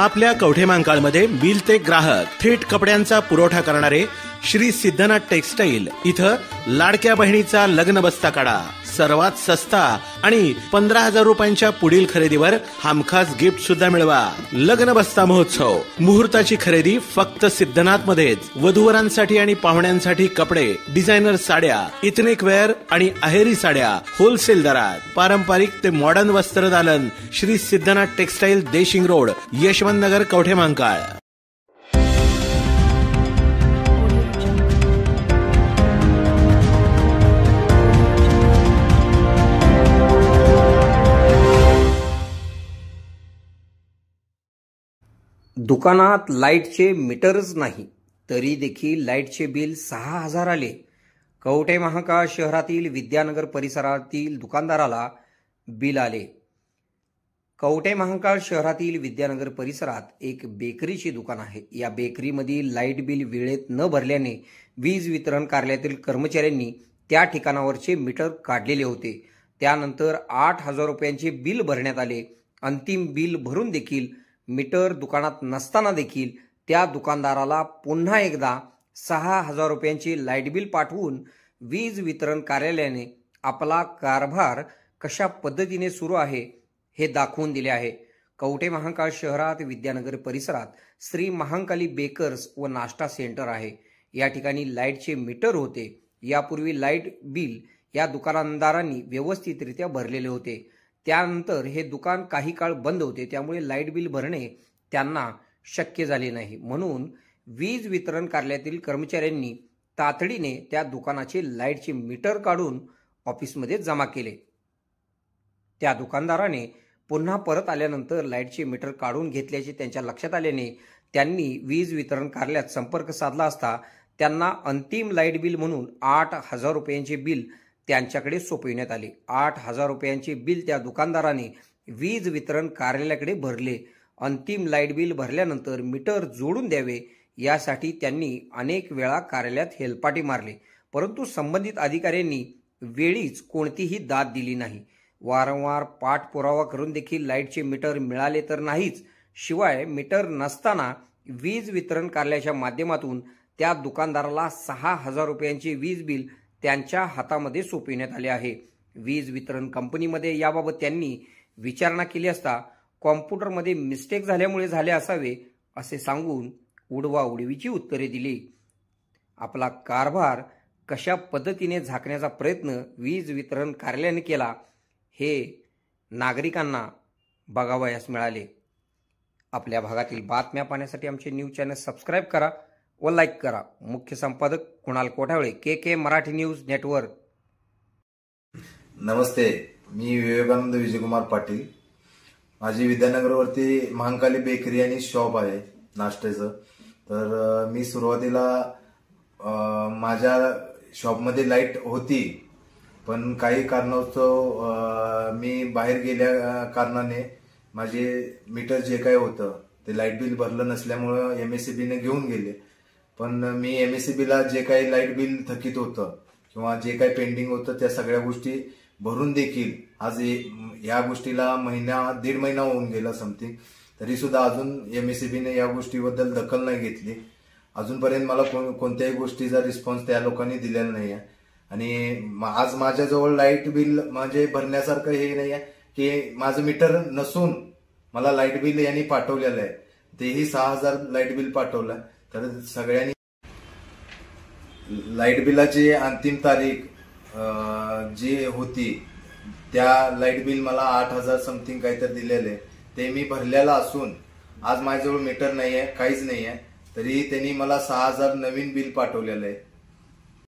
आपल्या कवठेमहांकाळमध्ये मिल ते ग्राहक थेट कपड्यांचा पुरवठा करणारे श्री सिद्धनाथ टेक्सटाईल इथं लाडक्या बहिणीचा लग्न बस्ता काढा. सर्वात सस्ता आणि 15,000 रुपयांच्या पुढील खरेदीवर हमखास गिफ्ट सुद्धा मिळवा. लग्न बस्ता महोत्सव. मुहूर्ताची खरेदी फक्त सिद्धनाथ मध्येच. वधूवरांसाठी आणि पाहुण्यांसाठी कपडे, डिझायनर साड्या, इथनिक वेअर आणि अहेरी साड्या होलसेल दरात. पारंपरिक ते मॉडर्न वस्त्रदालन. Shri Siddhanath textile, Deshing road, Yashwant Nagar, Kavathemahankal. दुकानात लाईटचे मीटरच नाही तरी देखील लाईटचे बिल 6,000 आले. कवठेमहांकाळ शहरातील विद्यानगर परिसरातील दुकानदाराला बिल आले. कवठेमहांकाळ शहरातील विद्यानगर परिसरात एक बेकरीचे दुकान आहे. या बेकरीमधील लाईट बिल वेळेत न भरल्याने वीज वितरण कार्यालयातील कर्मचाऱ्यांनी त्या ठिकाणावरचे मीटर काढलेले होते. त्यानंतर 8,000 रुपयांचे बिल भरण्यात आले. अंतिम बिल भरून देखील मीटर दुकानात नसताना देखील त्या दुकानदाराला पुन्हा एकदा 6,000 रुपयांचे लाईट बिल पाठवून वीज वितरण कार्यालयाने आपला कारभार कशा पद्धतीने सुरू आहे हे दाखवून दिले आहे. कवठेमहांकाळ शहरात विद्यानगर परिसरात श्री महांकाली बेकर्स व नाश्ता सेंटर आहे. या ठिकाणी लाईटचे मीटर होते. यापूर्वी लाईट बिल या दुकानदारांनी व्यवस्थितरित्या भरलेले होते. त्यानंतर हे दुकान काही काळ बंद होते. त्यामुळे लाईट बिल भरणे त्यांना शक्य झाले नाही. म्हणून वीज वितरण कार्यालयातील कर्मचाऱ्यांनी तातडीने त्या दुकानाचे लाईटचे मीटर काढून ऑफिसमध्ये जमा केले. त्या दुकानदाराने पुन्हा परत आल्यानंतर लाईटचे मीटर काढून घेतल्याचे त्यांच्या लक्षात आल्याने त्यांनी वीज वितरण कार्यालयात संपर्क साधला असता त्यांना अंतिम लाईट बिल म्हणून 8,000 रुपयांचे बिल त्यांच्याकडे सोपविण्यात आले. 8,000 रुपयांचे बिल त्या दुकानदाराने वीज वितरण कार्यालयाकडे भरले. अंतिम लाईट बिल भरल्यानंतर मीटर जोडून द्यावे यासाठी त्यांनी अनेक वेळा कार्यालयात हेलपाटे मारले, परंतु संबंधित अधिकाऱ्यांनी वेळीच कोणतीही दाद दिली नाही. वारंवार पाठपुरावा करून देखील लाईटचे मीटर मिळाले तर नाहीच, शिवाय मीटर नसताना वीज वितरण कार्यालयाच्या माध्यमातून त्या दुकानदाराला 6,000 रुपयांचे वीज बिल त्यांच्या हातामध्ये सोपविण्यात आले आहे. वीज वितरण कंपनीमध्ये याबाबत त्यांनी विचारणा केली असता कॉम्प्युटरमध्ये मिस्टेक झाल्यामुळे झाले असावे असे सांगून उडवाउडवीची उत्तरे दिली. आपला कारभार कशा पद्धतीने झाकण्याचा प्रयत्न वीज वितरण कार्यालयाने केला हे नागरिकांना बघावयास मिळाले. आपल्या भागातील बातम्या पाहण्यासाठी आमचे न्यूज चॅनल सबस्क्राईब करा व लाईक करा. मुख्य संपादक कुणाल कोठावळे, के मराठी न्यूज नेटवर्क. नमस्ते, मी विवेकानंद विजयकुमार पाटील. माझी विद्यानगरवरती महांकाली बेकरी आणि शॉप आहे नाश्त्याचं. तर मी सुरुवातीला माझ्या शॉपमध्ये लाईट होती, पण काही कारणास्तव मी बाहेर गेल्या कारणाने माझे मीटर जे काही होतं ते लाईट बिल भरलं नसल्यामुळं MSEBने घेऊन गेले. पण मी MSEBला जे काही लाईट बिल थकीत होतं किंवा जे काही पेंडिंग होतं त्या सगळ्या गोष्टी भरून देखील आज या गोष्टीला दीड महिना होऊन गेला समथिंग, तरी सुद्धा अजून MSEBने या गोष्टीबद्दल दखल नाही घेतली. अजूनपर्यंत मला कोणत्याही गोष्टीचा रिस्पॉन्स त्या लोकांनी दिलेला नाही आहे. आणि आज माझ्याजवळ लाईट बिल म्हणजे भरण्यासारखं हे नाही आहे की माझं मीटर नसून मला लाईट बिल यांनी पाठवलेलं आहे. तेही 6,000 लाईट बिल पाठवलं. तर सगळ्यांनी लाईट बिलाची अंतिम तारीख जी होती त्या लाईट बिल मला 8,000 समथिंग काहीतरी दिलेले ते मी भरलेला असून आज माझ्याजवळ मीटर नाही आहे, काहीच नाही आहे, तरी त्यांनी मला 6,000 नवीन बिल पाठवलेलं आहे.